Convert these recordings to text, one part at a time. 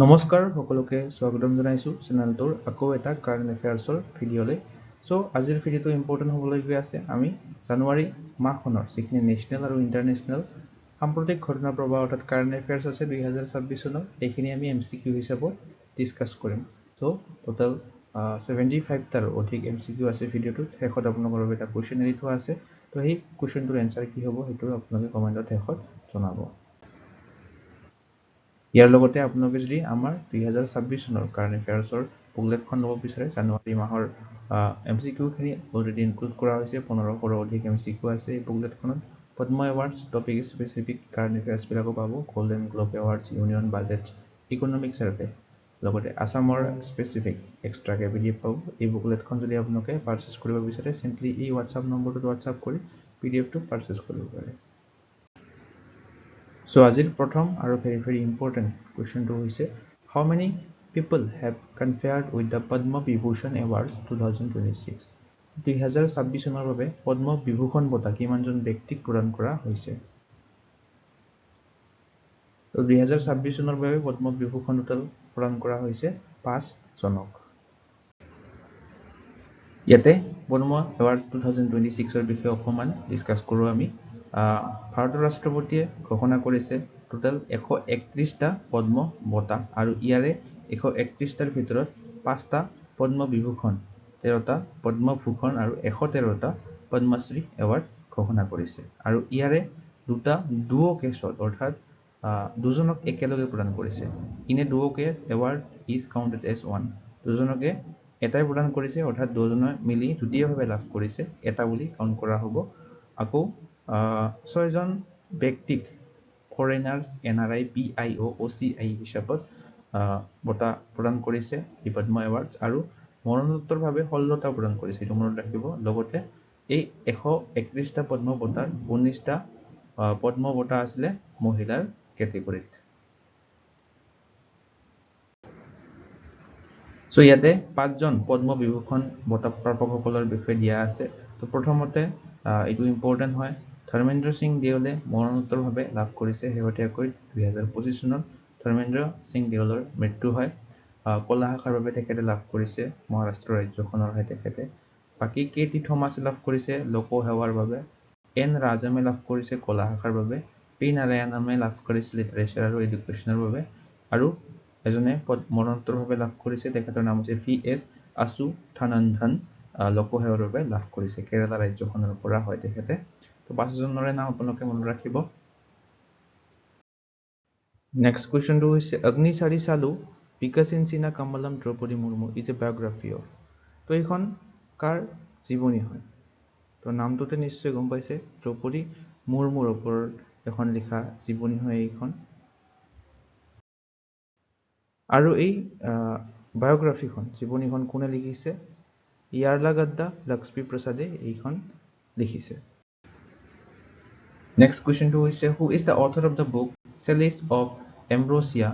নমস্কাৰ সকলোকে স্বাগতম জনাইছো চেনেলটোৰ আকৌ এটা কাৰেণ্ট এফেয়াৰ্সৰ ভিডিঅ'লৈ সো আজিৰ ভিডিঅ'টো ইম্পৰ্টেন্ট হ'বলৈ গৈ আছে আমি জানুৱাৰী মাহখনৰ যিখিনি নেশ্যনেল আৰু ইন্টাৰনেশ্যনেল সাম্প্ৰতিক ঘটনা প্ৰবাহ অৰ্থাৎ কাৰেণ্ট এফেয়াৰ্স আছে 2026 চনৰ এইখিনি আমি এমসিকিউ হিচাপত ডিসকাস কৰিম সো টোটাল 75 টাৰ অধিক এমসিকিউ আছে ভিডিঅ'টোত শেষত আপোনালোকৰ বাবে এটা কোৱেশ্চন এৰি থোৱা আছে তো এই কোৱেশ্চনটোৰ এনসাৰ কি হ'ব সেইটো আপোনালোকে কমেন্টত শেষত জনাব ইয়াৰ লগতে আপোনালোকে যদি আমাৰ 2026 চনৰ কাৰেণ্ট এফেয়াৰ্সৰ বুকলেটখন ল'ব বিচাৰে জানুৱাৰী মাহৰ এমসিকিউ খিনি অলৰেডি ইনক্লুড কৰা হৈছে 1500ৰ অধিক এমসিকিউ আছে এই বুকলেটখনত পদ্ম এৱাৰ্ডছ টপিক স্পেচিফিক কাৰেণ্ট এফেয়াৰ্স বিলাকো পাব golden globe awards union budget economic survey লগতে আসামৰ স্পেচিফিক এক্সট্ৰা কেপিডি পাব এই বুকলেটখন যদি আপোনালোকে পাৰচেজ কৰিব বিচাৰে সিম্পলি এই হোৱাটসএপ নম্বৰটোত হোৱাটসএপ কৰি পিডিএফটো পাৰচেজ কৰিব পাৰে So আজিৰ প্ৰথম আৰু very important question to hoise how many people have conferred with the Padma Vibhushan Awards 2026 2026 চনৰ বাবে পদ্ম বিভূষণ বঁটা কিমানজন ব্যক্তিক প্ৰদান কৰা হৈছে তো 2026 চনৰ বাবে পদ্ম বিভূষণ টোটাল প্ৰদান কৰা হৈছে 5 জনক ইয়াতে পদ্ম এৱাৰ্ডছ 2026 ৰ বিষয়ে অকমান ডিসকাস কৰো আমি ভাৰতৰ ৰাষ্ট্ৰপতিয়ে ঘোষণা কৰিছে টোটাল 131টা পদ্ম বঁটা আৰু ইয়াৰে 131টাৰ ভিতৰত 5টা পদ্ম বিভূষণ 13টা পদ্ম ভূষণ আৰু 113টা পদ্মশ্ৰী এৱাৰ্ড ঘোষণা কৰিছে আৰু ইয়াৰে দুটা ডুও কেছত অৰ্থাৎ দুজনক একেলগে প্ৰদান কৰিছে in a duo case award is counted as one দুজনকে এটাই প্ৰদান কৰিছে অৰ্থাৎ দুজনে মিলি যুটীয়াভাৱে লাভ কৰিছে এটা বুলি কাউন্ট কৰা হ'ব আকৌ 6 জন ব্যক্তিক ফৰেনাৰ্স এনআৰআই পিআইও ওচিআই হিচাপত বঁটা প্ৰদান কৰিছে এই পদ্ম এৱাৰ্ডছ আৰু মৰণোত্তৰভাৱে 16টা প্ৰদান কৰিছে এইটো মনত ৰাখিব লগতে এই 131টা পদ্ম বঁটাৰ 19টা পদ্ম বঁটা আছিল মহিলাৰ কেটেগৰীত সো ইয়াতে 5 জন পদ্ম বিভূষণ বঁটা প্ৰাপকসকলৰ বিষয়ে দিয়া আছে তো প্ৰথমতে এইটো ইম্পৰ্টেন্ট হয় ধৰ্মেন্দ্ৰ সিং দেওলে মৰণোত্তৰভাৱে লাভ কৰিছে হেহতীয়াকৈ 2025 চনত ধৰ্মেন্দ্ৰ সিং দেওলৰ মৃত্যু হয় কলা শাখাৰ বাবে তেখেতে লাভ কৰিছে মহাৰাষ্ট্ৰ ৰাজ্যখনৰ হৈ তেখেতে বাকি কেটি থমাছে লাভ কৰিছে লোক সেৱাৰ বাবে এন ৰাজামে লাভ কৰিছে কলা শাখাৰ বাবে পি নাৰায়ণমে লাভ কৰিছে লিটাৰেচাৰ আৰু এডুকেশ্যনৰ বাবে আৰু এজনে মৰণোত্তৰভাৱে লাভ কৰিছে তেখেতৰ নাম হৈছে VS আছুথানন্দন লোকসেৱাৰ বাবে লাভ কৰিছে কেৰালা ৰাজ্যখনৰ পৰা হয় তেখেতে তো 5 জনৰে নাম আপোনালোকে মনত ৰাখিব নেক্সট কোৱেশ্চনটো হৈছে অগ্নিচাৰী চালু বিকাশিনচিনা কমলম Droupadi Murmu is a biography of তো এইখন কাৰ জীৱনী হয় তো নামটোতে নিশ্চয় গম পাইছে দ্ৰৌপদী মুৰ্মুৰ ওপৰত এখন লিখা জীৱনী হয় এইখন আৰু এই বায়োগ্ৰাফিখন জীৱনীখন কোনে লিখিছে ইয়াৰলাগাদ্দা লক্ষ্মী প্ৰসাদে এইখন লিখিছে নেক্সট কোৱেশ্চনটো হৈছে who is the author of the book চেলিচ অফ এম্ব্ৰোচিয়া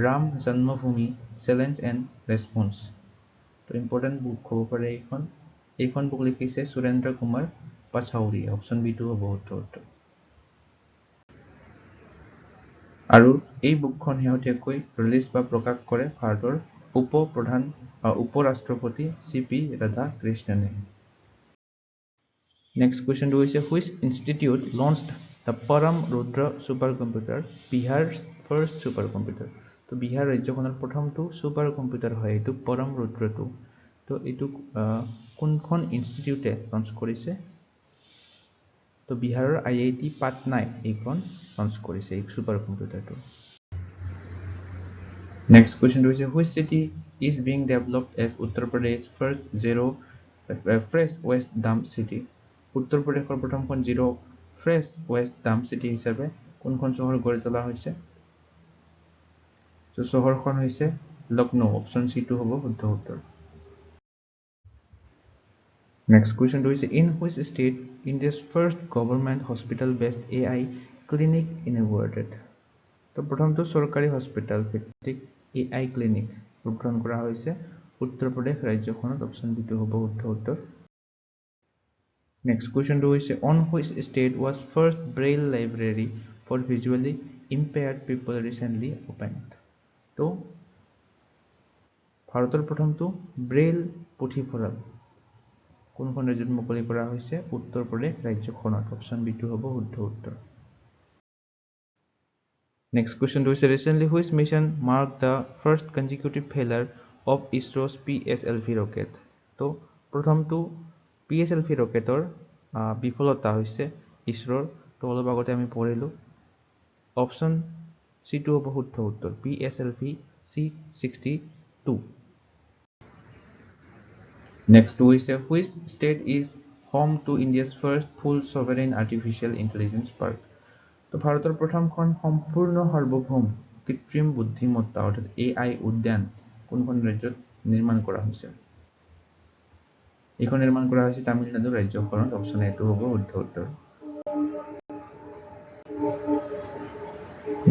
Ram Janmabhoomi challenge and response তো ইম্পৰ্টেন্ট বুক হ'ব পাৰে এইখন বুক লিখিছে সুৰেন্দ্ৰ কুমাৰ পাচাউৰী অপচন বি টো হ'ব উত্তৰটো আৰু এই বুকখন হেহতীয়াকৈ ৰিলিজ বা প্ৰকাশ কৰে ভাৰতৰ উপ-ৰাষ্ট্ৰপতি CP ৰাধাকৃষ্ণনে নেক্সট কোৱেশ্চনটো হৈছে which institute launched the Param Rudra super computer Bihar's first super computer তো বিহাৰ ৰাজ্যখনৰ প্ৰথমটো সুপাৰ কম্পিউটাৰ হয় এইটো পৰম ৰুদ্ৰটো তো এইটো কোনখন ইনষ্টিটিউটে লঞ্চ কৰিছে তো বিহাৰৰ IIT পাটনাই এইখন লঞ্চ কৰিছে এই সুপাৰ কম্পিউটাৰটো নেক্সট কোৱেশ্চনটো হৈছে which city is being developed as Uttar Pradesh first zero' fresh west dump city Uttar প্ৰদেশৰ প্ৰথমখন জিৰ' ফ্ৰেছ ৱেষ্ট ডাম্প চিটি হিচাপে কোনখন চহৰ গঢ়ি তোলা হৈছে তো চহৰখন হৈছে লক্ষ্ণৌ অপচন সি টো হ'ব শুদ্ধ উত্তৰ নেক্সট কোৱেশ্চনটো হৈছে in which state India's first government hospital based AI clinic inaugurated তো প্ৰথমটো চৰকাৰী হস্পিটেল ভিত্তিক AI ক্লিনিক উদ্বোধন কৰা হৈছে উত্তৰ প্ৰদেশ ৰাজ্যখনত অপচন বি টো হ'ব শুদ্ধ উত্তৰ নেক্সট কোৱেশ্চনটো হৈছে on which state was first Braille library for visually impaired people recently opened তো ভাৰতৰ প্ৰথমটো ব্ৰেইল পুথিভঁৰাল কোনখন ৰাজ্যত মুকলি কৰা হৈছে উত্তৰ প্ৰদেশ ৰাজ্যখনত অপচন বি টো হ'ব শুদ্ধ উত্তৰ নেক্সট কোৱেশ্চনটো হৈছে recently which mission mark the first consecutive failure of ISRO's PSLV rocket তো প্ৰথমটো PSLV ৰকেটৰ বিফলতা হৈছে ইছৰোৰ তো অলপ আগতে আমি পঢ়িলো অপচন সি টো হ'ব শুদ্ধ উত্তৰ PSLV C62 Next হৈছে which state is home to India's first full sovereign artificial intelligence park তো ভাৰতৰ প্ৰথমখন সম্পূৰ্ণ সাৰ্বভৌম কৃত্ৰিম বুদ্ধিমত্তা অৰ্থাৎ AI উদ্যান কোনখন ৰাজ্যত নিৰ্মাণ কৰা হৈছে এইখন নিৰ্মাণ কৰা হৈছে তামিলনাডু ৰাজ্যখনত অপচন এ টো হ'ব শুদ্ধ উত্তৰ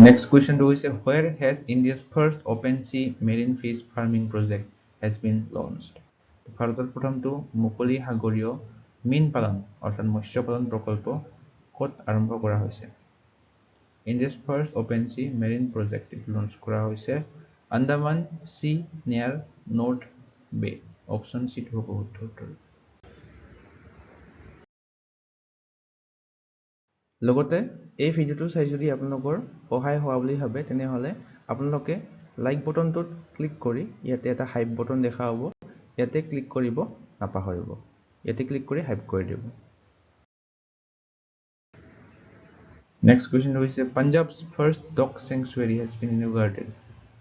Next question is where has India's first open sea marine fish farming project has been launched? ভাৰতৰ প্ৰথমটো মুকলি সাগৰীয় মীন পালন অৰ্থাৎ মৎস্য পালন প্ৰকল্প ক'ত আৰম্ভ কৰা হৈছে India's first open sea marine project launch কৰা হৈছে আন্দামান সি নিয়াৰ নৰ্থ বে অপচন সি টো হ'ব শুদ্ধ উত্তৰ লগতে এই ভিডিওটো চাই যদি আপোনালোকৰ সহায় হোৱা বুলি ভাবে তেনেহলে আপোনালোকে লাইক বটনটোত ক্লিক কৰি ইয়াতে এটা হাইপ বটন দেখা হ'ব ইয়াতে ক্লিক কৰিব নাপাহৰিব ইয়াতে ক্লিক কৰি হাইপ কৰি দিব Next question is Punjab's first dog sanctuary has been inaugurated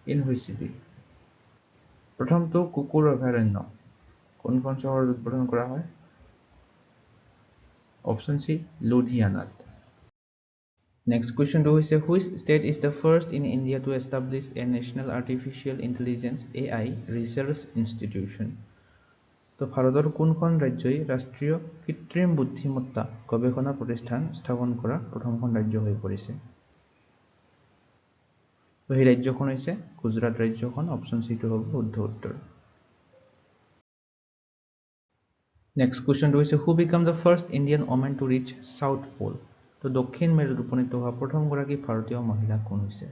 in which city? প্ৰথমটো কুকুৰ অভয়াৰণ্য কোনখন চহৰত উদ্বোধন কৰা হয় অপচন সি লুধিয়ানাত Next question is which state is the first in India to establish a national artificial intelligence AI research institution? তো ভাৰতৰ কোনখন ৰাজ্যই ৰাষ্ট্ৰীয় কৃত্ৰিম বুদ্ধিমত্তা গৱেষণা প্ৰতিষ্ঠান স্থাপন কৰা প্ৰথমখন ৰাজ্য হৈ পৰিছে তো এই ৰাজ্যখন হৈছে গুজৰাট ৰাজ্যখন অপচন সি টো হ'ব শুদ্ধ উত্তৰ Next question is who became the first Indian woman to reach South Pole? তো দক্ষিণ মেৰুত উপনীত হোৱা প্ৰথম গৰাকী ভাৰতীয় মহিলা কোন হৈছে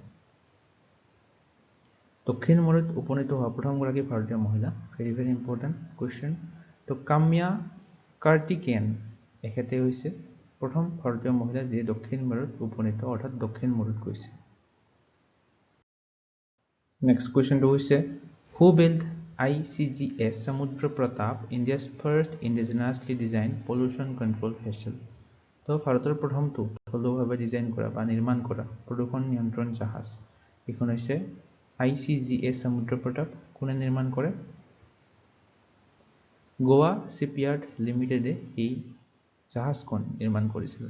দক্ষিণ মেৰুত উপনীত হোৱা প্ৰথম গৰাকী ভাৰতীয় মহিলা very important question তো কাম্যা কাৰ্তিকেয়ন এখেতে হৈছে প্ৰথম ভাৰতীয় মহিলা যিয়ে দক্ষিণ মেৰুত উপনীত অৰ্থাৎ দক্ষিণ মেৰুত গৈছে Next question হৈছে who built ICGS Samudra Pratap India's first indigenously designed pollution control vessel তো ভাৰতৰ প্ৰথমটো থলুৱাভাৱে ডিজাইন কৰা বা নিৰ্মাণ কৰা প্ৰদূষণ নিয়ন্ত্ৰণ জাহাজ এইখন হৈছে ICGS Samudra Pratap কোনে নিৰ্মাণ কৰে গোৱা শিপইয়াৰ্ড লিমিটেডে এই জাহাজখন নিৰ্মাণ কৰিছিল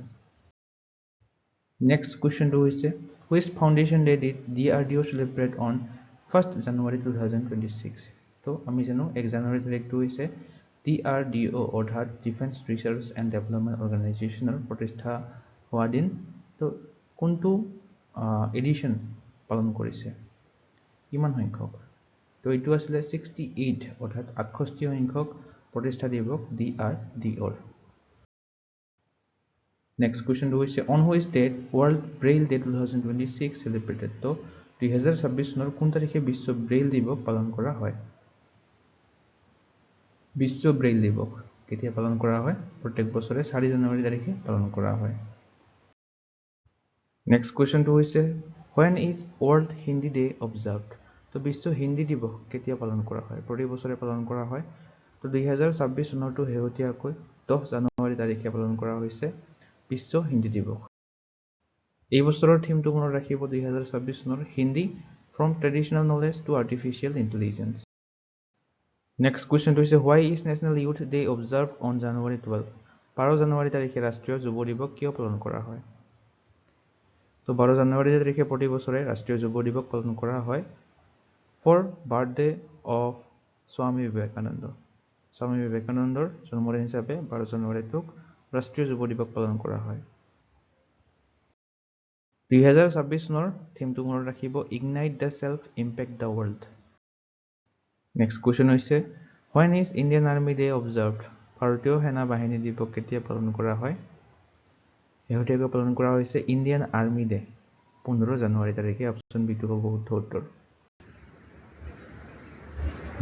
Next question হৈছে which foundation day did DRDO celebrate on 1st January 2026 তো আমি জানো 1 জানুৱাৰী তাৰিখটো হৈছে DRDO অৰ্থাৎ ডিফেন্স ৰিচাৰ্চ এণ্ড ডেভেলপমেণ্ট অৰ্গেনাইজেশ্যনৰ প্ৰতিষ্ঠা হোৱা দিন তো কোনটো এডিশ্যন পালন কৰিছে কিমান সংখ্যক তো এইটো আছিল 68 অৰ্থাৎ 68 সংখ্যক প্ৰতিষ্ঠা দিৱস DRDOৰ Next question is on which date World Braille Day 2026 celebrated তো 2026 চনৰ কোন তাৰিখে বিশ্ব ব্ৰেইল দিৱস পালন কৰা হয় বিশ্ব ব্ৰেইল দিৱস কেতিয়া পালন কৰা হয় প্ৰত্যেক বছৰে 4 জানুৱাৰী তাৰিখে পালন কৰা হয় Next question হৈছে when is World Hindi Day observed তো বিশ্ব হিন্দী দিৱস কেতিয়া পালন কৰা হয় প্ৰতি বছৰে পালন কৰা হয় তো 2026 চনৰটো হেহতিয়াকৈ 10 জানুৱাৰী তাৰিখে পালন কৰা হৈছে বিশ্ব হিন্দী দিৱস এই বছৰৰ থিমটো মনত ৰাখিব 2026 চনৰ Hindi from traditional knowledge to artificial intelligence Next question হৈছে why is National Youth Day observed on January 12 12 জানুৱাৰী তাৰিখে ৰাষ্ট্ৰীয় যুৱ দিৱস কিয় পালন কৰা হয় তো 12 জানুৱাৰী তাৰিখে প্ৰতি বছৰে ৰাষ্ট্ৰীয় যুৱ দিৱস পালন কৰা হয় for birthday of Swami Vivekananda স্বামী বিবেকানন্দৰ জন্মদিন হিচাপে 12 জানুৱাৰীটোক ৰাষ্ট্ৰীয় যুৱ দিৱস পালন কৰা হয় 2026 চনৰ থিমটো মনত ৰাখিব ignite the self impact the world Next question হৈছে when is Indian Army Day observed ভাৰতীয় সেনা বাহিনী দিৱস কেতিয়া পালন কৰা হয় হেহতিয়াকৈ পালন কৰা হৈছে ইণ্ডিয়ান আৰ্মি ডে 15 জানুৱাৰী তাৰিখে অপচন বি টো হ'ব শুদ্ধ উত্তৰ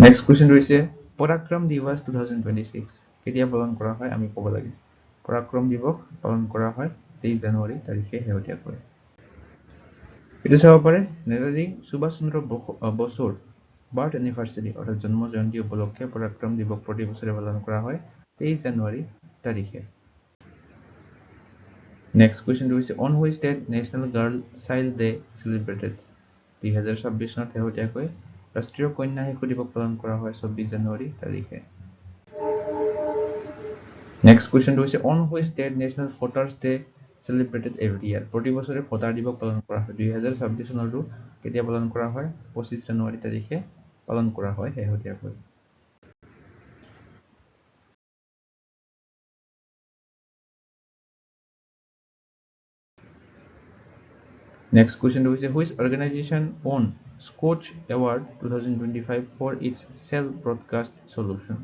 নেক্সট কুৱেশ্যন হৈছে পৰাক্ৰম দিৱস 2026 কেতিয়া পালন কৰা হয় আমি ক'ব লাগে পৰাক্ৰম দিৱস পালন কৰা হয় 23 জানুৱাৰী তাৰিখে শেহতীয়াকৈ এইটো চাব পাৰে নেতাজী সুভাষ চন্দ্ৰ বসুৰ বাৰ্থ এনিভাৰ্চাৰী অৰ্থাৎ জন্ম জয়ন্তী উপলক্ষে পৰাক্ৰম দিৱস প্ৰতি বছৰে পালন কৰা হয় 23 জানুৱাৰী তাৰিখে নেক্সট কুৱেশ্যনটো হৈছে on which date national girl child day celebrated 2026 চনত শেহতীয়াকৈ ৰাষ্ট্ৰীয় কন্যা শিশু দিৱস পালন কৰা হয় 24 জানুৱাৰী তাৰিখে নেক্সট কুৱেশ্যনটো হৈছে on which date national voters day celebrated every year প্ৰতি বছৰে ভোটাৰ দিৱস পালন কৰা হয় 2026 চনতো কেতিয়া পালন কৰা হয় 25 জানুৱাৰী তাৰিখে পালন কৰা হয় শেহতীয়াকৈ Next question is which organization won Scotch Award 2025 for its cell broadcast solution?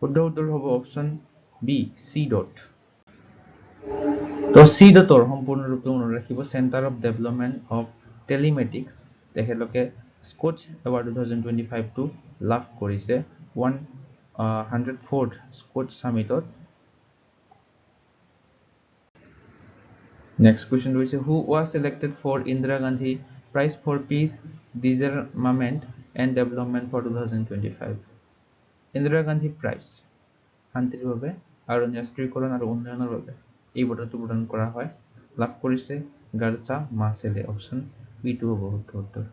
শুদ্ধ উত্তৰ হ'ব অপশ্যন বি চি ডট তো চি ডটৰ সম্পূৰ্ণৰূপে মনত ৰাখিব centre of development of telematics তেখেতলোকে স্কটছ এৱাৰ্ড 2025 টো লাভ কৰিছে 104th স্কটছ সামিটত Next question is who was selected for Indira Gandhi Prize for Peace, Disarmament and Development for 2025? Indira Gandhi Prize শান্তিৰ বাবে আৰু ন্যাস্ত্ৰীকৰণ আৰু উন্নয়নৰ বাবে এই বঁটাটো প্ৰদান কৰা হয় লাভ কৰিছে গাৰ্চা মাছেলে অপশ্যন বি টু হ'ব উত্তৰ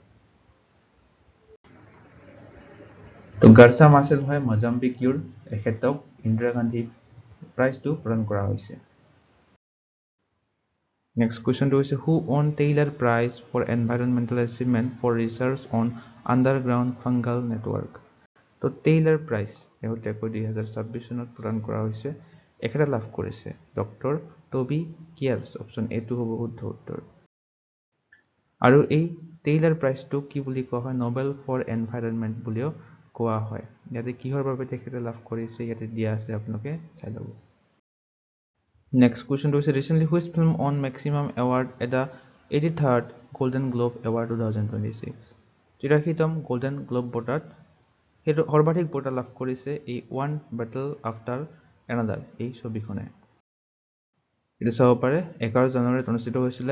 তো গাৰ্চা মাছেল হয় মজাম্বিকিউৰ এখেতক ইন্দিৰা গান্ধী প্ৰাইজটো প্ৰদান কৰা হৈছে Next question is who won Taylor Prize for Environmental Achievement for Research on Underground Fungal Network? তো Taylor Prize শেহতীয়াকৈ 2026 চনত প্ৰদান কৰা হৈছে এখেতে লাভ কৰিছে ডক্টৰ টবি কিয়ালছ অপশ্যন এ টো হ'ব শুদ্ধ উত্তৰ আৰু এই Taylor Prize-টো কি বুলি কোৱা হয় Nobel for Environment বুলিও কোৱা হয় ইয়াতে কিহৰ বাবে তেখেতে লাভ কৰিছে ইয়াতে দিয়া আছে আপোনালোকে চাই ল'ব Next question is recently which film won maximum award at the 83rd Golden Globe Award 2026? 83তম Golden Globe বঁটাত হেতু সৰ্বাধিক বঁটা লাভ কৰিছে এই One Battle After Another এই ছবিখনে। এটো চাব পাৰে 11 জানুৱাৰীত অনুষ্ঠিত হৈছিল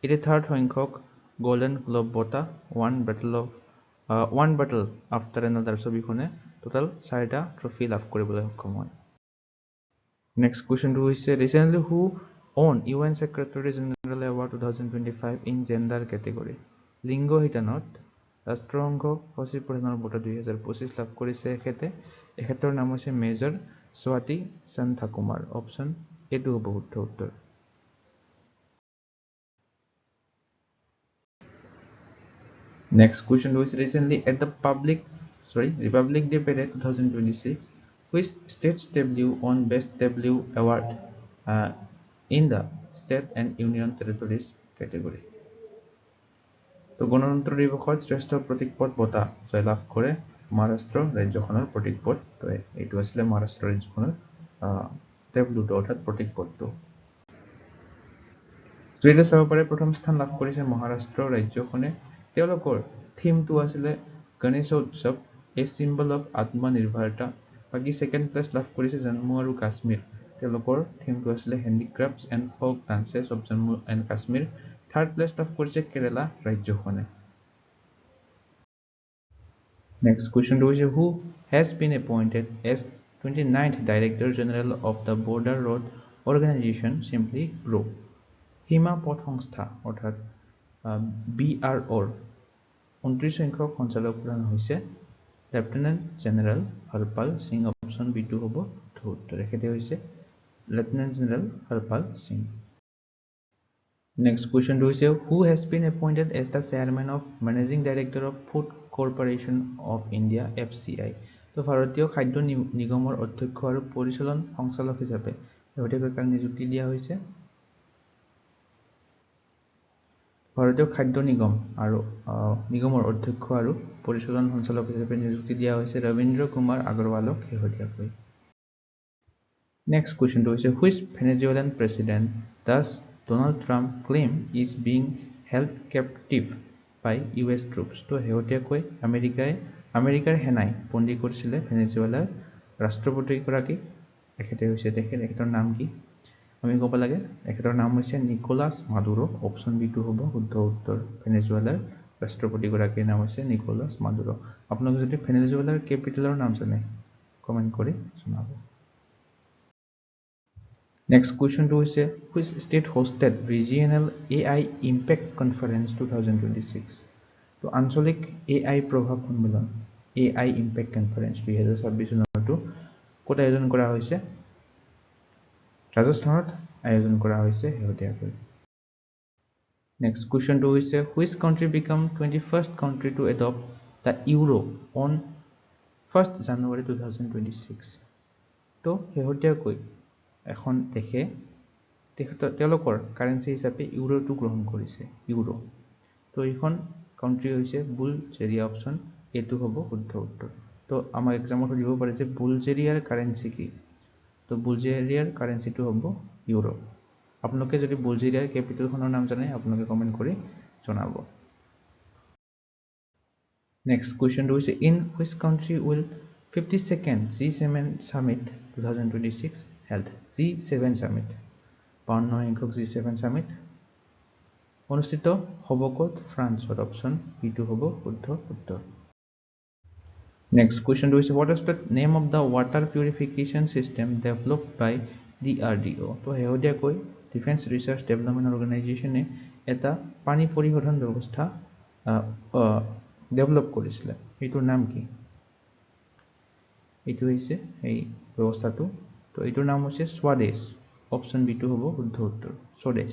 83rd সংখ্যক Golden Globe বঁটা One Battle After Another ছবিখনে টোটাল 4টা ট্ৰফি লাভ কৰিবলৈ সক্ষম হয়। Next question is recently who won UN Secretary General Award 2025 in gender category? লিংগ হিতানত ৰাষ্ট্ৰসংঘ সচিব প্ৰধানৰ বঁটা 2025 লাভ কৰিছে এখেতৰ নাম হৈছে মেজৰ স্বাতি সন্থাকুমাৰ অপশ্যন এ টো হ'ব শুদ্ধ উত্তৰ Next question is recently at the Republic Day Parade 2026 which state's debut on Best Debut Award in the State and Union Territories category. তো গণতন্ত্ৰ দিৱসত শ্ৰেষ্ঠ প্ৰতীকপট বঁটা জয়লাভ কৰে মহাৰাষ্ট্ৰ ৰাজ্যখনৰ প্ৰতীকপট তো এইটো আছিল মহাৰাষ্ট্ৰ ৰাজ্যখনৰ ডেব্যুট অৰ্থাৎ প্ৰতীকপটটো তো এটা চাব পাৰে প্ৰথম স্থান লাভ কৰিছে মহাৰাষ্ট্ৰ ৰাজ্যখনে তেওঁলোকৰ থিমটো আছিল গণেশ উৎসৱ এ চিম্বল অফ আত্মনিৰ্ভৰতা বাকি সেকেন্ড প্লেস লাভ কৰিছে জম্মু আৰু কাশ্মীৰ তেওঁলোকৰ থিমটো আছিল handicrafts and folk dances of Jammu and Kashmir third place লাভ কৰিছে কেৰালা ৰাজ্যখনে Next question is who has been appointed as 29th Director General of the Border Road Organization simply BRO সীমা পথ সংস্থা অৰ্থাৎ BROৰ 29 সংখ্যক সঞ্চালক প্ৰধান হৈছে lieutenant general Harpal Singh option B to হ'ব উত্তৰ এখেতে হৈছে lieutenant general Harpal Singh Next question is who has been appointed as the chairman of Managing Director of Food Corporation of India FCI তো ভাৰতীয় খাদ্য নিগমৰ অধ্যক্ষ আৰু পৰিচালন সঞ্চালক হিচাপে শেহতীয়াকৈ নিযুক্তি দিয়া হৈছে ভাৰতীয় খাদ্য নিগম আৰু নিগমৰ অধ্যক্ষ আৰু পৰিচালন সঞ্চালক হিচাপে নিযুক্তি দিয়া হৈছে ৰবীন্দ্ৰ কুমাৰ আগৰৱালক শেহতীয়াকৈ Next question is which Venezuelan president does Donald Trump claim is being held captive by US troops. তো শেহতীয়াকৈ আমেৰিকাৰ সেনাই বন্দী কৰিছিলে ভেনেজুৱেলাৰ ৰাষ্ট্ৰপতিগৰাকীক। তেখেতৰ নাম কি আমি ক'ব লাগে? তেখেতৰ নাম হৈছে নিকোলাছ মাদুৰো। অপশ্যন বি টো হ'ব শুদ্ধ উত্তৰ। ভেনেজুৱেলাৰ ৰাষ্ট্ৰপতিগৰাকীৰ নাম হৈছে নিকোলাছ মাদুৰো। আপোনালোকে যদি ভেনেজুৱেলাৰ কেপিটেলৰ নাম জানে কমেণ্ট কৰি জনাব। Next question to is which state hosted regional AI Impact Conference 2026? তো আঞ্চলিক AI প্ৰভাৱ সন্মিলন AI Impact Conference 2026 চনটো ক'ত আয়োজন কৰা হৈছে? ৰাজস্থানত আয়োজন কৰা হৈছে শেহতীয়াকৈ। Next question to is which country became 21st country to adopt the euro on 1st January 2026? তো শেহতীয়াকৈ এখন দেশে তেওঁলোকৰ কাৰেন্সি হিচাপে ইউৰোটো গ্ৰহণ কৰিছে ইউৰো। তো এইখন কাউন্ট্ৰি হৈছে বুলগেৰিয়া। অপশ্যন এটো হ'ব শুদ্ধ উত্তৰ। তো আমাৰ এক্সামত দিব পাৰে যে বুলগেৰিয়াৰ কাৰেন্সি কি? তো বুলগেৰিয়াৰ কাৰেন্সিটো হ'ব ইউৰো। আপোনালোকে যদি বুলগেৰিয়াৰ কেপিটেলখনৰ নাম জানে আপোনালোকে কমেন্ট কৰি জনাব। Next question is in which country will 52nd G7 Summit 2026 held? G7 Summit 52 সংখ্যক G7 Summit অনুষ্ঠিত হ'ব ক'ত? ফ্ৰান্সত। অপশ্যন বি টো হ'ব শুদ্ধ উত্তৰ। Next question is what is the name of the water purification system developed by DRDO? তো শেহতীয়াকৈ ডিফেন্স ৰিচাৰ্চ ডেভেলপমেণ্ট অৰ্গেনাইজেশ্যনে এটা পানী পৰিশোধন ব্যৱস্থা ডেভেলপ কৰিছিলে। এইটোৰ নাম কি? এইটো হৈছে এই ব্যৱস্থাটো। তো এইটোৰ নাম হৈছে স্বদেশ। অপশ্যন বি টো হ'ব শুদ্ধ উত্তৰ স্বদেশ।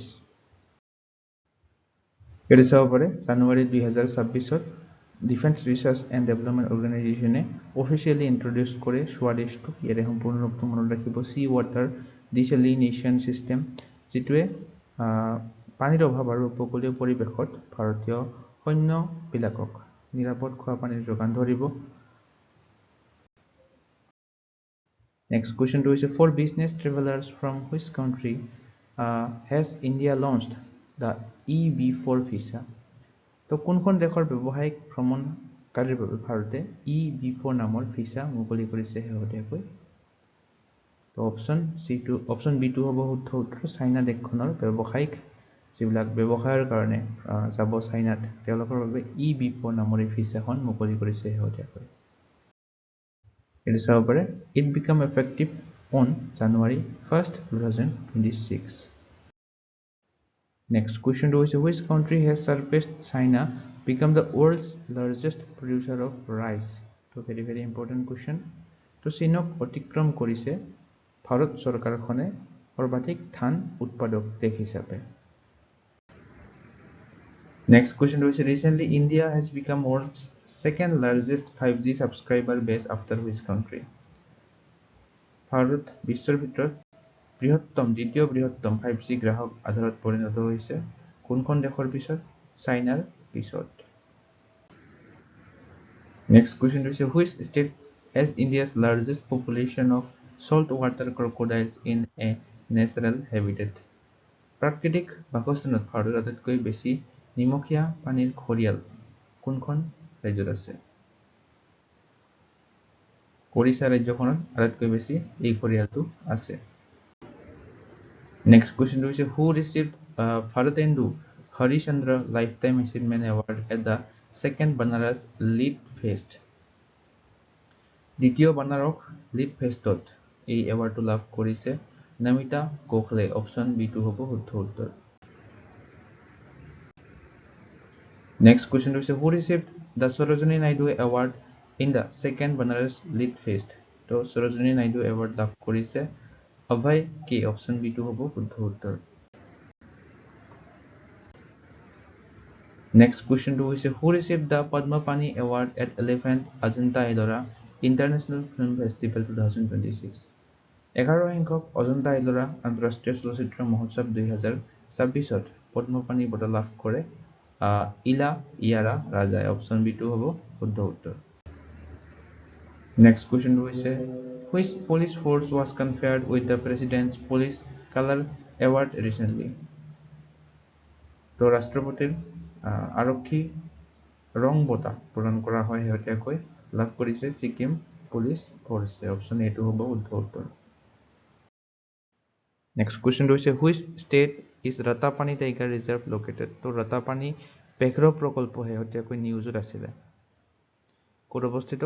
এটো চাব পাৰে জানুৱাৰী 2026ত ডিফেন্স ৰিচাৰ্চ এণ্ড ডেভেলপমেণ্ট অৰ্গেনাইজেশ্যনে অফিচিয়েলি ইন্ট্ৰডিউচ কৰে স্বদেশটো। ইয়াৰে সম্পূৰ্ণ ৰূপটো মনত ৰাখিব চি ৱাটাৰ ডিচেলিনেশ্যন চিষ্টেম, যিটোৱে পানীৰ অভাৱ আৰু উপকূলীয় পৰিৱেশত ভাৰতীয় সৈন্যবিলাকক নিৰাপদ খোৱা পানীৰ যোগান ধৰিব। Next question to is for business travelers from which country has India launched the EB4 visa? তো কোনখন দেশৰ ব্যৱসায়িক ভ্ৰমণকাৰীৰ বাবে ভাৰতে EB4 নামৰ ভিসা মুকলি কৰিছে শেহতীয়াকৈ? তো অপশ্যন বি টো হ'ব শুদ্ধ উত্তৰ। চাইনা দেশখনৰ ব্যৱসায়িক যিবিলাক ব্যৱসায়ৰ কাৰণে যাব চাইনাত তেওঁলোকৰ বাবে EB4 নামৰ এই ভিসাখন মুকলি কৰিছে শেহতীয়াকৈ। এটো চাব পাৰে it become effective on January 1st 2026. Next question to is which country has surpassed China become the world's largest producer of rice? তো very important question. তো চীনক অতিক্ৰম কৰিছে ভাৰত চৰকাৰখনে সৰ্বাধিক ধান উৎপাদক দেশ হিচাপে। Next question is recently India has become world's second largest 5G subscriber base after which country? Bharat বিশ্বৰ ভিতৰত দ্বিতীয় বৃহত্তম 5G গ্ৰাহক আধাৰত পৰিণত হৈছে কোনখন দেশৰ পিছত? চাইনাৰ পিছত। Next question is which state has India's largest population of saltwater crocodiles in a natural habitat? প্ৰাকৃতিক বাসস্থানত ভাৰতৰ আটাইতকৈ বেছি নিমখীয়া পানীৰ ঘৰিয়াল কোনখন ৰাজ্যত আছে? ওড়িশা ৰাজ্যখনত আটাইতকৈ বেছি এই ঘৰিয়ালটো আছে। Next question is who received Bharatendu Harishchandra Lifetime Achievement Award at the second Banaras Lit Fest? দ্বিতীয় বানাৰস লিট ফেষ্টত এই এৱাৰ্ডটো লাভ কৰিছে নমিতা গোখলে। অপশ্যন বি টো হ'ব শুদ্ধ উত্তৰ। Next question is who received the Sarojini Naidu Award in the second Banaras Lit Fest? তো Sarojini Naidu award লাভ কৰিছে অভয় কে। Option B টো হ'ব শুদ্ধ উত্তৰ। Next question to is who received the Padma Pani Award at 11th Ajanta Ellora International Film Festival 2026? 11 সংখ্যক অজন্তা এলোৰা আন্তঃৰাষ্ট্ৰীয় চলচ্চিত্ৰ মহোৎসৱ 2026ত পদ্মপাণি বঁটা লাভ কৰে ইলা ইয়াৰা ৰাজাই। অপশ্যন বি টো হ'ব শুদ্ধ উত্তৰ। Next question is which police force was conferred with the President's Police Color Award recently? তো ৰাষ্ট্ৰপতিৰ আৰক্ষী ৰং বঁটা প্ৰদান কৰা হয় শেহতীয়াকৈ লাভ কৰিছে ছিকিম পুলিচ ফৰ্চে। অপশ্যন এটো হ'ব শুদ্ধ উত্তৰ। নেক্সট কুৱেশ্যনটো হৈছে which state is Ratapani tiger reserve located. তো ৰাতাপানী ব্যাঘ্ৰ প্ৰকল্প শেহতীয়াকৈ নিউজত আছিলে। ক'ত অৱস্থিত?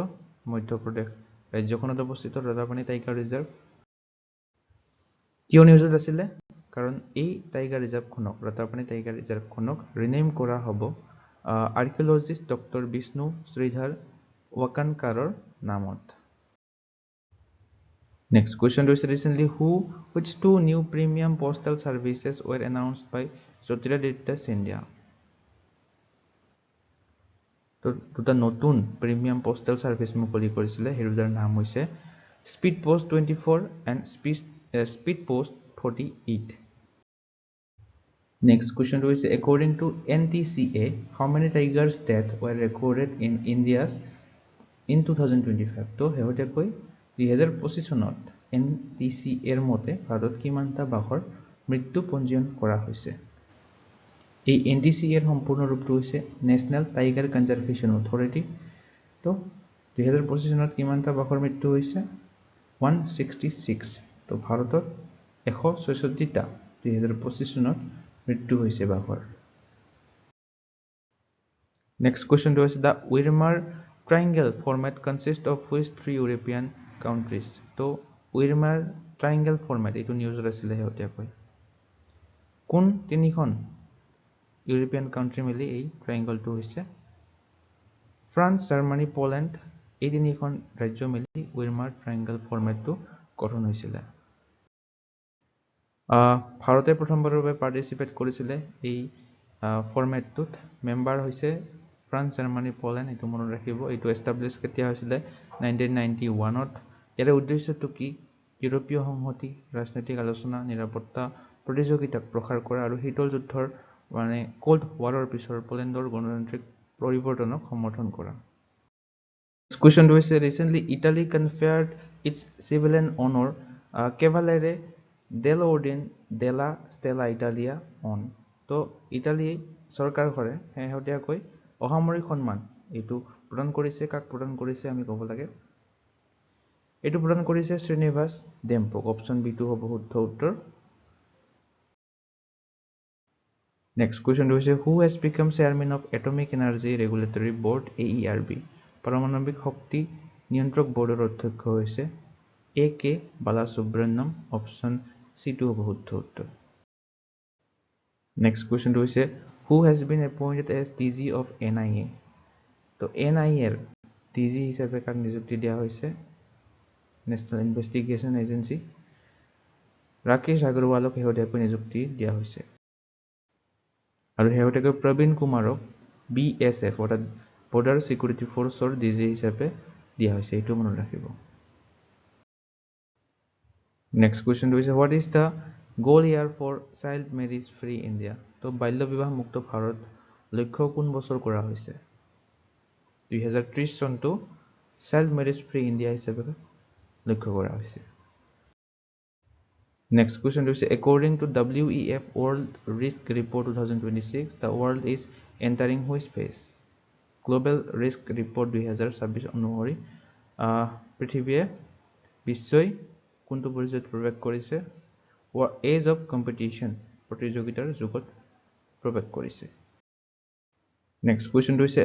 মধ্যপ্ৰদেশ ৰাজ্যখনত অৱস্থিত ৰাতাপানী টাইগাৰ ৰিজাৰ্ভ। কিয় নিউজত আছিলে? কাৰণ এই টাইগাৰ ৰিজাৰ্ভখনক ৰাতাপানী টাইগাৰ ৰিজাৰ্ভখনক ৰিনেম কৰা হ'ব আৰ্কিঅলজিষ্ট ডক্টৰ বিষ্ণু শ্ৰীধৰ ৱাকানকাৰৰ নামত। Next question is recently which two new premium postal services were announced by Jyotiraditya Scindia? তো দুটা নতুন প্ৰিমিয়াম পোষ্টেল সাৰ্ভিস মুকলি কৰিছিলে হেৰুদাৰ নাম হৈছে speed post 24 and speed post 48. Next question is according to NTCA how many tigers deaths were recorded in India's in 2025? তো শেহতীয়াকৈ 2025 চনত NTCA এৰ মতে ভাৰতত কিমানটা বাঘৰ মৃত্যু পঞ্জীয়ন কৰা হৈছে? এই NTCA এৰ সম্পূৰ্ণ ৰূপটো হৈছে ন্যাশনাল টাইগাৰ কনজাৰভেশন অথৰিটি। তো 2025 চনত কিমানটা বাঘৰ মৃত্যু হৈছে? 166। তো ভাৰতত 166টা 2025 চনত মৃত্যু হৈছে বাঘৰ। নেক্সট কোৱেশ্চনটো হৈছে the Weimar triangle format consist of which three European countries. তো উইৰমাৰ ট্ৰায়াঙ্গেল ফৰ্মেট এইটো নিউজত আছিলে শেহতীয়াকৈ কোন তিনিখন ইউৰোপিয়ান কাউন্ট্ৰি মিলি এই ট্ৰায়াঙ্গলটো হৈছে? ফ্ৰান্স, জাৰ্মানী, পোলেণ্ড এই তিনিখন ৰাজ্য মিলি উইৰমাৰ ট্ৰায়াঙ্গেল ফৰ্মেটটো গঠন হৈছিলে। ভাৰতে প্ৰথমবাৰৰ বাবে পাৰ্টিচিপেট কৰিছিলে এই ফৰ্মেটটোত। মেম্বাৰ হৈছে ফ্ৰান্স, জাৰ্মানী, পোলেণ্ড। এইটো মনত ৰাখিব। এইটো এষ্টাব্লিছ কেতিয়া হৈছিলে? 1991ত। ইয়াৰ উদ্দেশ্যটো কি? ইউৰোপীয় সংহতি, ৰাজনৈতিক আলোচনা, নিৰাপত্তা প্ৰতিযোগিতাক প্ৰসাৰ কৰা আৰু শীতল যুদ্ধৰ মানে কোল্ড ৱাৰৰ পিছৰ পোলেণ্ডৰ গণতান্ত্ৰিক পৰিৱৰ্তনক সমৰ্থন কৰা। কুৱেশ্যনটো হৈছে ৰিচেণ্টলি ইটালী কনফাৰ্ড ইটছ চিভিলিয়ান অনাৰ কেভালেৰে ডেল'অৰ্ডিন ডেলা ষ্টেলা ইটালিয়া অন। তো ইটালী চৰকাৰখনে শেহতীয়াকৈ অসামৰিক সন্মান এইটো প্ৰদান কৰিছে। কাক প্ৰদান কৰিছে আমি ক'ব লাগে? এইটো প্ৰদান কৰিছে শ্ৰীনিবাস ডেম্পক। অপশ্যন বিটো হ'ব শুদ্ধ উত্তৰ। নেক্সট কুৱেশ্যনটো হৈছে who has became chairman of atomic energy regulatory board AERB। পাৰমাণৱিক শক্তি নিয়ন্ত্ৰক বৰ্ডৰ অধ্যক্ষ হৈছে AK বালাসুব্ৰমণ্যম। অপশ্যন সিটো হ'ব শুদ্ধ উত্তৰ। নেক্সট কুৱেশ্যনটো হৈছে who has been appointed as DG of NIA। তো NIA এৰ DG হিচাপে কাক নিযুক্তি দিয়া হৈছে? নেশ্যনেল ইনভেষ্টিগেশ্যন এজেন্সি ৰাকেশ আগৰৱালক শেহতীয়াকৈ নিযুক্তি দিয়া হৈছে। আৰু শেহতীয়াকৈ প্ৰবীণ কুমাৰক BSF অৰ্থাৎ বৰ্ডাৰ সিকিউৰিটি ফৰ্চৰ DG হিচাপে দিয়া হৈছে। এইটো মনত ৰাখিব। নেক্সট কুৱেশ্যনটো হৈছে what is the goal year for child marriage free India. তো বাল্য বিবাহ মুক্ত ভাৰত লক্ষ্য কোন বছৰ কৰা হৈছে? 2030 চনটো চাইল্ড মেৰিজ ফ্ৰী ইণ্ডিয়া হিচাপে লক্ষ্য কৰা হৈছে। নেক্সট কুৱেশ্যনটো হৈছে according to WEF World Risk Report 2026 the world is entering which phase? Global risk report 2026 অনুসৰি পৃথিৱীয়ে বিশ্বই কোনটো পৰ্যায়ত প্ৰৱেশ কৰিছে? এজ অফ কম্পিটিশ্যন প্ৰতিযোগিতাৰ যুগত প্ৰৱেশ কৰিছে। নেক্সট কুৱেশ্যনটো হৈছে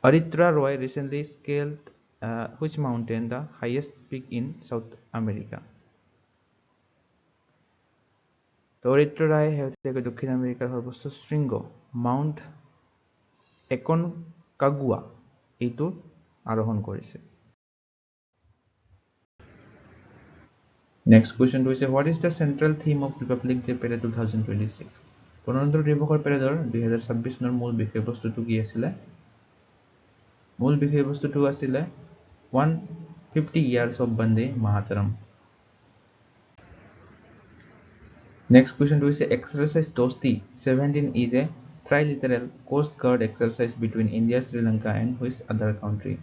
Aritra Roy recently scaled which mountain, the highest peak in South America? তো Aritra Roy শেহতীয়াকৈ দক্ষিণ আমেৰিকাৰ সৰ্বোচ্চ শৃংগ মাউণ্ট একনকাগুৱা এইটো আৰোহণ কৰিছে। নেক্সট কুৱেশ্যনটো হৈছে what is the central theme of Republic day parade 2026? গণতন্ত্ৰ দিৱসৰ পেৰেডৰ 2026 চনৰ মূল বিষয়বস্তুটো কি আছিলে? মূল বিষয়বস্তুটো আছিলে 150 years of Bande Mataram. Next question to is exercise Tosti 17 is a trilateral coast guard exercise between India, Sri Lanka and which other country?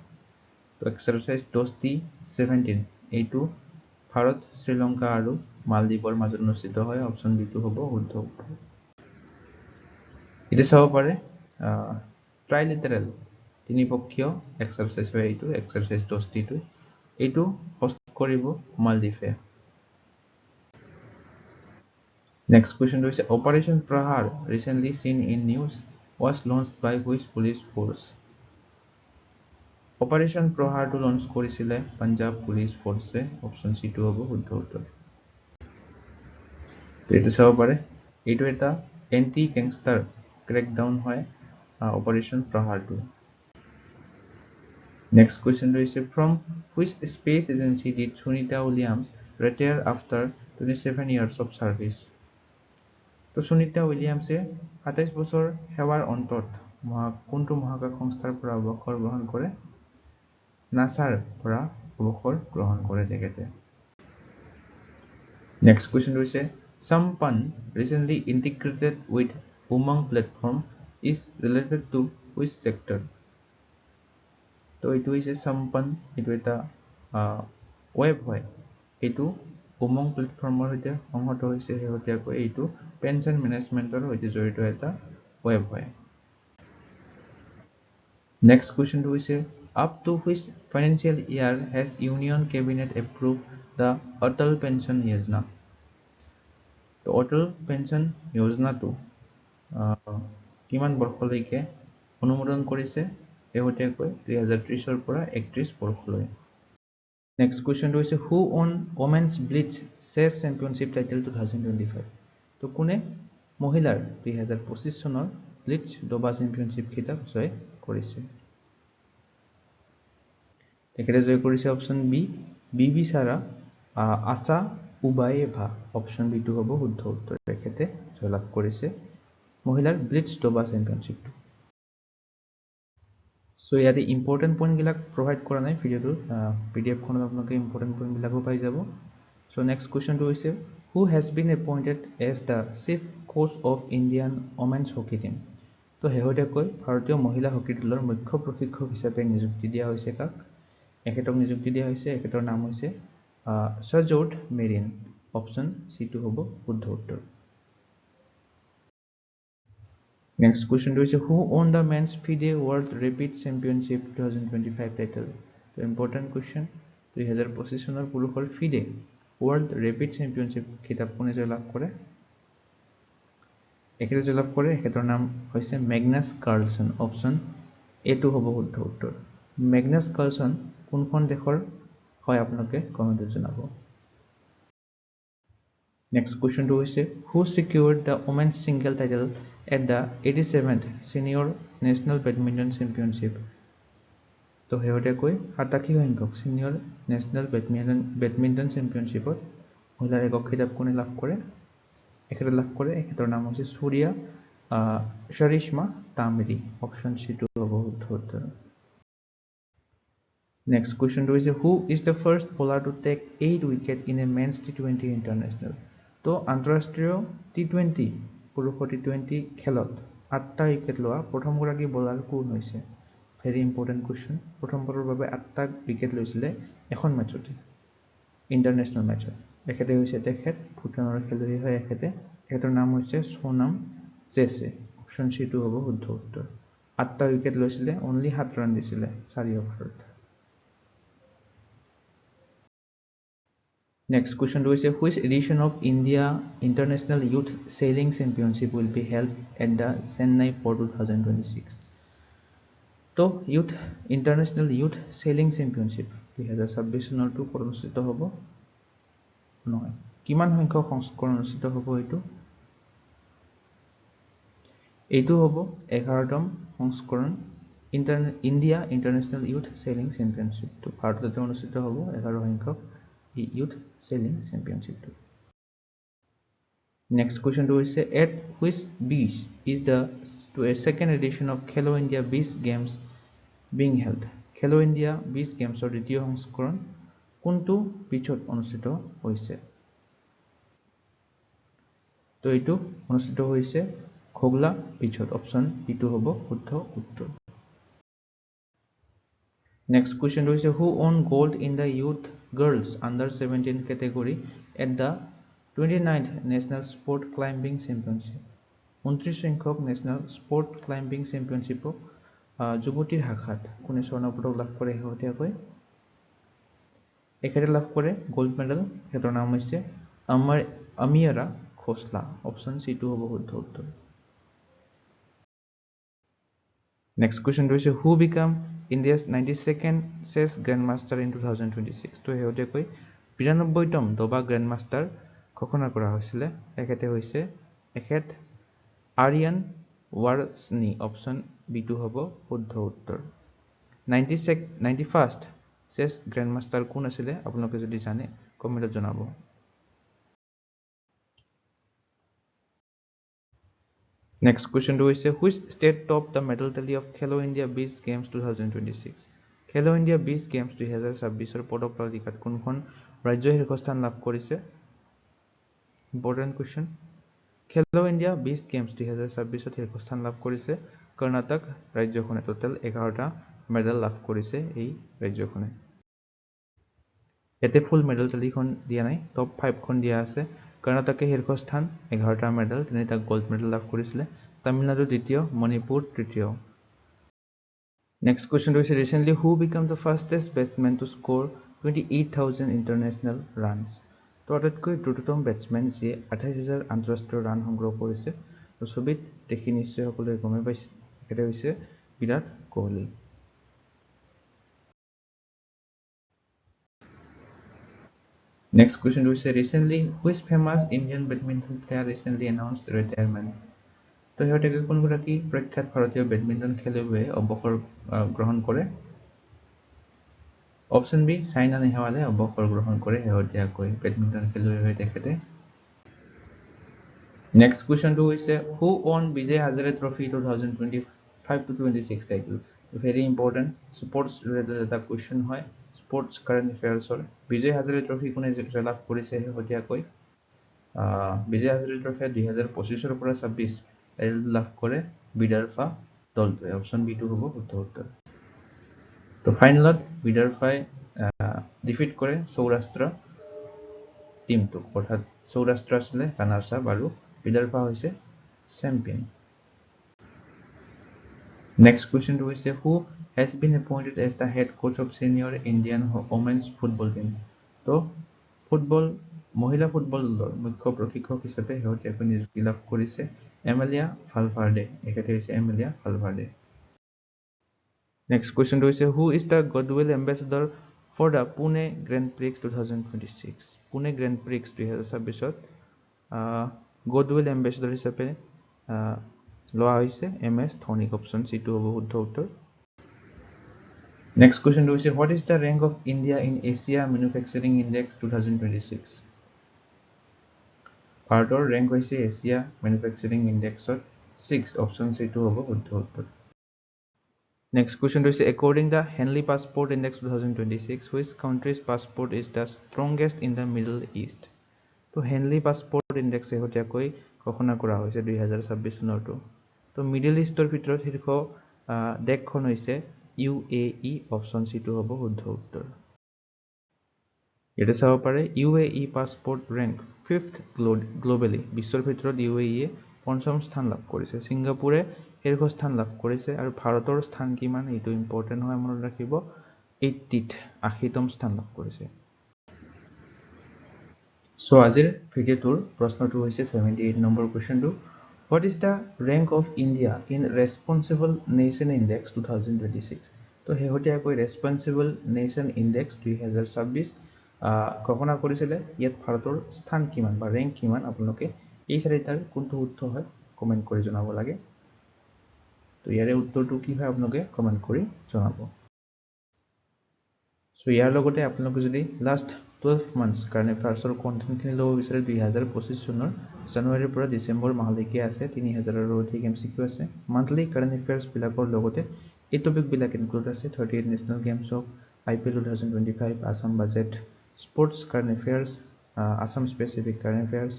So exercise Tosti 17 A2 Bharat, Sri Lanka আৰু মালদ্বীপৰ মাজত অনুষ্ঠিত হয়। অপশ্যন বিটো হ'ব শুদ্ধ উত্তৰ। এতিয়া চাব পাৰে ট্ৰাইলেটাৰেল তিনিপক্ষীয় এক্সাৰচাইজ হয় এইটো এক্সাৰচাইজ 10টো এইটো হোষ্ট কৰিব মালদ্বীপে Next question is Operation Prahar recently seen in news was launched by which police force? Operation Prahar to launch কৰিছিলে Punjab Police Force option C টো হ'ব শুদ্ধ উত্তৰ এইটো চাব পাৰে এইটো এটা এন্টি গ্যাংষ্টাৰ ক্ৰেকডাউন হয় Operation Prahar টো Next question is from which space agency did Sunita Williams retire after 27 years of service? তো সুনিতা উইলিয়ামছে 27 বছৰ সেৱাৰ অন্তত কোনটো মহাকাশ সংস্থাৰ পৰা অৱসৰ গ্ৰহণ কৰে নাসাৰ পৰা অৱসৰ গ্ৰহণ কৰে তেখেতে Next question হৈছে Sampan recently integrated with Umang platform is related to which sector তো এইটো হৈছে Sampan এইটো এটা ওয়েব হয় এইটো Umang প্লেটফৰ্মৰ সৈতে সংহত হৈছে হেহতিয়াকৈ এইটো পেনশন মেনেজমেন্টৰ সৈতে জড়িত এটা ওয়েব হয় Next question হৈছে up to which financial year has Union Cabinet approved the Atal Pension Yojana তো Atal Pension Yojana টো কিমান বৰ্ষলৈকে অনুমোদন কৰিছে হেহতিয়াকৈ 2030 ৰ পৰা 31 বৰ্ষলৈ Next question is who won Women's Blitz Chess Championship title 2025? তো কোনে মহিলাৰ 2025 চনৰ ব্লিটজ দবা চেম্পিয়নশিপ খিতাপ জয় কৰিছে তেখেতে জয় কৰিছে অপচন বি বিবি সাৰা আশা উবায়েভা অপচন বি টো হ'ব শুদ্ধ উত্তৰ তেখেতে জয়লাভ কৰিছে মহিলাৰ ব্লিটজ দবা চেম্পিয়নশিপটো So ইয়াতে ইম্পৰ্টেন্ট পইণ্ট বিলাক প্ৰভাইড কৰা নাই ভিডিওটো পিডিএফ খনত আপোনালোকে ইম্পৰ্টেন্ট পইণ্ট বিলাকো পাই যাব So next question টো হৈছে who has been appointed as the chief coach of Indian women's hockey team তো হেহতিয়াকৈ ভাৰতীয় মহিলা হকী দলৰ মুখ্য প্ৰশিক্ষক হিচাপে নিযুক্তি দিয়া হৈছে কাক এখেতক নিযুক্তি দিয়া হৈছে এখেতৰ নাম হৈছে সজোট মেৰিন অপচন সি টো হ'ব শুদ্ধ উত্তৰ Next question is who won the men's FIDE World Rapid Championship 2025 title? So important question. 2025 চনৰ পুৰুষৰ FIDE World Rapid Championship খিতাপ কোনে জয়লাভ কৰে? এখেতে জয়লাভ কৰে এখেতৰ নাম হৈছে মেগনাছ কাৰ্লসন অপচন এ টো হ'ব শুদ্ধ উত্তৰ মেগনাছ কাৰ্লসন কোনখন দেশৰ হয় আপোনালোকে কমেন্টত জনাব Next question to is who secured the women's single title at the 87th Senior National Badminton Championship? তো হেহতিয়াকৈ 87 সংখ্যক Senior National Badminton Championship মহিলাৰ একক খিতাপ কোনে লাভ কৰে এখেতে লাভ কৰে এখেতৰ নাম হৈছে সূৰ্যা শৰিশমা তামৰি অপচন সি টো হ'ব শুদ্ধ উত্তৰ Next question to is who is the first bowler to take 8 wickets in a men's T20 international? তো আন্তঃৰাষ্ট্ৰীয় টি20 পুৰুষৰ টি20 খেলত 8টা উইকেট লোৱা প্ৰথমগৰাকী বলাৰ কোন হৈছে ভেৰি ইম্পৰ্টেন্ট কোৱেশ্চন প্ৰথমবাৰৰ বাবে 8টা উইকেট লৈছিলে এখন মেচতে ইন্টাৰনেশ্যনেল মেচত এখেতে হৈছে তেখেত ভুটানৰ খেলুৱৈ হয় এখেতৰ নাম হৈছে সোনাম জেছে অপচন সি টো হ'ব শুদ্ধ উত্তৰ 8টা উইকেট লৈছিলে অনলি 7 ৰান দিছিলে 4 অভাৰত Next question to is which edition of India International Youth Sailing Championship will be held at the Chennai Port 2026? তো Youth International Youth Sailing Championship 2026 চনৰটো অনুষ্ঠিত হ'ব নহয় কিমান সংখ্যক সংস্কৰণ অনুষ্ঠিত হ'ব এইটো হ'ব 11তম সংস্কৰণ ইণ্ডিয়া ইন্টাৰনেশ্যনেল ইউথ সেলিং চেম্পিয়নশিপ তো ভাৰতত অনুষ্ঠিত হ'ব 11 সংখ্যক Youth Sailing Championship. Next question to is at which beach is the second edition of Khelo India Beach Games being held? Khelo India Beach Games or দ্বিতীয় সংস্কৰণ কোনটো বিচত অনুষ্ঠিত হৈছে তো এইটো অনুষ্ঠিত হৈছে খোগলা বিচত অপচন ইটো হ'ব শুদ্ধ উত্তৰ Next question is who won gold in the youth girls under 17 category at the 29th National Sport Climbing Championship. 29 সংখ্যক National Sport Climbing Championship যুৱতীৰ শাখাত কোনে স্বৰ্ণ পদক লাভ কৰে শেহতীয়াকৈ এখেতে লাভ কৰে গোল্ড মেডেল হেতৰ নাম হৈছে আমিয়াৰা খোসলা অপশন সি টু হ'ব শুদ্ধ উত্তৰ নেক্সট কোৱেশ্চনটো হৈছে who became India's 92nd chess grandmaster in 2026 তো শেহতীয়াকৈ 92তম দবা গ্ৰেণ্ডমাষ্টাৰ ঘোষণা কৰা হৈছিলে এখেত আৰিয়ান ৱাৰছনি অপশন বি টু হ'ব শুদ্ধ উত্তৰ 91st চেছ গ্ৰেণ্ডমাষ্টাৰ কোন আছিলে আপোনালোকে যদি জানে কমেণ্টত জনাব নেক্সট কোৱেশ্চনটো হৈছে which state top the medal tally of Khelo India beach games 2026 Khelo India beach games 2026ৰ পদক তালিকাত কোনখন ৰাজ্যই শীৰ্ষস্থান লাভ কৰিছে ইম্পৰ্টেণ্ট কোৱেশ্চন খেলো ইণ্ডিয়া বিচ গেমছ 2026ত শীৰ্ষস্থান লাভ কৰিছে কৰ্ণাটক ৰাজ্যখনে টোটেল 11টা মেডেল লাভ কৰিছে এই ৰাজ্যখনে এতে ফুল মেডেল তালিকাখন দিয়া নাই টপ 5 খন দিয়া আছে কৰ্ণাটকে শীৰ্ষস্থান 11টা মেডেল 3টা গোল্ড মেডেল লাভ কৰিছিলে তামিলনাডু দ্বিতীয় মণিপুৰ তৃতীয় নেক্সট কোৱেশ্চন হৈছে recently who became the fastest batsman to score 28,000 international runs তো আটাইতকৈ দ্ৰুততম বেটসম্যান যিয়ে 28,000 আন্তঃৰাষ্ট্ৰীয় ৰান সংগ্ৰহ কৰিছে তো ছবিত দেখি নিশ্চয় সকলোৱে গমে পাইছে একেটা হৈছে Virat Kohli Next question is recently which famous Indian badminton player recently announced retirement? তো হেহতেকে কোনগৰাকী প্ৰখ্যাত ভাৰতীয় বেডমিণ্টন খেলুৱৈয়ে অৱসৰ গ্ৰহণ কৰে অপশন বি সাইনা নেহৱালে অৱসৰ গ্ৰহণ কৰে হেহতীয়াকৈ বেডমিণ্টন খেলুৱৈ হৈ তেখেতে নেক্সট কোৱেশ্চনটো হৈছে who won Vijay Hazare trophy 2025-26 title very important sports related এটা কোৱেশ্চন হয় স্পৰ্টছ কাৰেণ্ট এফেয়াৰ্ছৰ বিজয় হাজাৰে ট্ৰফি কোনে লাভ কৰিছে শেহতীয়াকৈ বিজয় হাজাৰে ট্ৰফি 2025ৰ পৰা 26 টাইটেল লাভ কৰে বিদৰ্ভা দলটোৱে অপশন বি টু হ'ব শুদ্ধ উত্তৰ তো ফাইনেলত বিদৰ্ভাই ডিফিট কৰে সৌৰাষ্ট্ৰ টিমটোক অৰ্থাৎ সৌৰাষ্ট্ৰ আছিলে ৰানাৰ্ছ আপ আৰু বিদৰ্ভা হৈছে চেম্পিয়ন নেক্সট কোৱেশ্চনটো হৈছে হু has been appointed as the head coach of senior Indian women's football team তো মহিলা ফুটবল দলৰ মুখ্য প্ৰশিক্ষক হিচাপে শেহতীয়াকৈ নিযুক্তি লাভ কৰিছে এমেলিয়া ভালভাৰ্ডে এখেতে হৈছে এমেলিয়া ভালভাৰ্ডে নেক্সট কোৱেশ্চনটো হৈছে who is the goodwill ambassador for the Pune grand prix 2026 Pune grand prix 2026ত গডউইল এম্বেছাডৰ হিচাপে লোৱা হৈছে এমএছ ধোনিক অপশন সি টু হ'ব শুদ্ধ উত্তৰ নেক্সট কোৱেশ্চনটো হৈছে what is the rank of India in Asia manufacturing index 2026 ভাৰতৰ ৰেংক হৈছে এছিয়া মেনুফেকচাৰিং ইণ্ডেক্সত 6 অপশন সি টু হ'ব শুদ্ধ উত্তৰ নেক্সট কোৱেশ্চনটো হৈছে according the Henley passport index 2026 which কাউণ্ট্ৰিজ passport is the strongest in the middle east তো হেনলি পাছপোৰ্ট ইণ্ডেক্স শেহতীয়াকৈ ঘোষণা কৰা হৈছে 2026 চনৰটো তো মিডল ইষ্টৰ ভিতৰত শীৰ্ষ দেশখন হৈছে UAE অপশন সি টু হ'ব শুদ্ধ উত্তৰ ইয়াতে চাব পাৰে UAE পাছপোৰ্ট ৰেংক 5th গ্লোবেলি বিশ্বৰ ভিতৰত UAE পঞ্চম স্থান লাভ কৰিছে ছিংগাপুৰে শীৰ্ষ স্থান লাভ কৰিছে আৰু ভাৰতৰ স্থান কিমান এইটো ইম্পৰ্টেণ্ট হয় মনত ৰাখিব 80তম স্থান লাভ কৰিছে সো আজিৰ ভিডিঅ'টোৰ প্ৰশ্নটো হৈছে 78 number কোৱেশ্চনটো What is the rank of India in Responsible Nation Index 2026? তো শেহতীয়াকৈ Responsible Nation Index 2026 ঘোষণা কৰিছিলে ইয়াত ভাৰতৰ স্থান কিমান বা ৰেংক কিমান আপোনালোকে এই চাৰিটাৰ কোনটো শুদ্ধ হয় কমেন্ট কৰি জনাব লাগে তো ইয়াৰে উত্তৰটো কি হয় আপোনালোকে কমেন্ট কৰি জনাব সো ইয়াৰ লগতে আপোনালোকে যদি লাষ্ট 12 months কাৰেণ্ট এফেয়াৰ্ছৰ কন্টেন্টখিনি ল'ব বিচাৰে 2025 চনৰ জানুৱাৰীৰ পৰা ডিচেম্বৰ মাহলৈকে আছে 3000ৰো অধিক MCQ আছে মান্থলি কাৰেণ্ট এফেয়াৰ্ছ বিলাকৰ লগতে এই টপিক বিলাক ইনক্লুড আছে 38 national games of IPL 2025 Assam budget sports current affairs Assam specific current affairs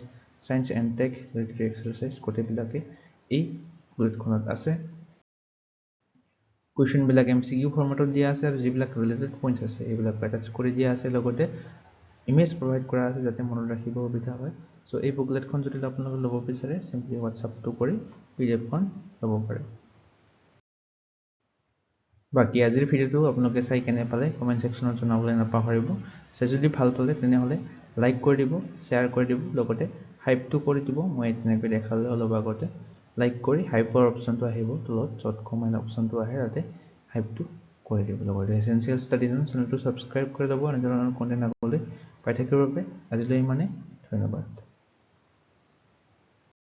science and tech literary exercise গোটেইবিলাকে এই বুলেটখনত আছে কুৱেশ্যন বিলাক MCQ ফৰ্মেটত দিয়া আছে আৰু যিবিলাক ৰিলেটেড পইণ্টছ আছে এইবিলাক এটাচ কৰি দিয়া আছে লগতে ইমেজ প্ৰভাইড কৰা আছে যাতে মনত ৰাখিব সুবিধা হয় সো এই বুকলেটখন যদি আপোনালোকে ল'ব বিচাৰে সিম্পলি WhatsApp টো কৰি PDF খন ল'ব পাৰে বাকী আজিৰ ভিডিঅ'টো আপোনালোকে চাই কেনে পালে কমেণ্ট ছেকশ্যনত জনাবলৈ নাপাহৰিব চাই যদি ভাল পালে তেনেহ'লে লাইক কৰি দিব শ্বেয়াৰ কৰি দিব লগতে হাইপটো কৰি দিব মই তেনেকৈ দেখালে অলপ আগতে লাইক কৰি হাইপৰ অপশ্যনটো আহিব তলত য'ত কমেণ্ট অপশ্যনটো আহে তাতে হাইপটো কৰি দিব লগতে এছেনচিয়েল ষ্টাডিজ চেনেলটো ছাবস্ক্ৰাইব কৰি ল'ব এনেধৰণৰ কণ্টেণ্ট আগলৈ পাই থাকিবৰ বাবে আজিলৈ ইমানে ধন্যবাদ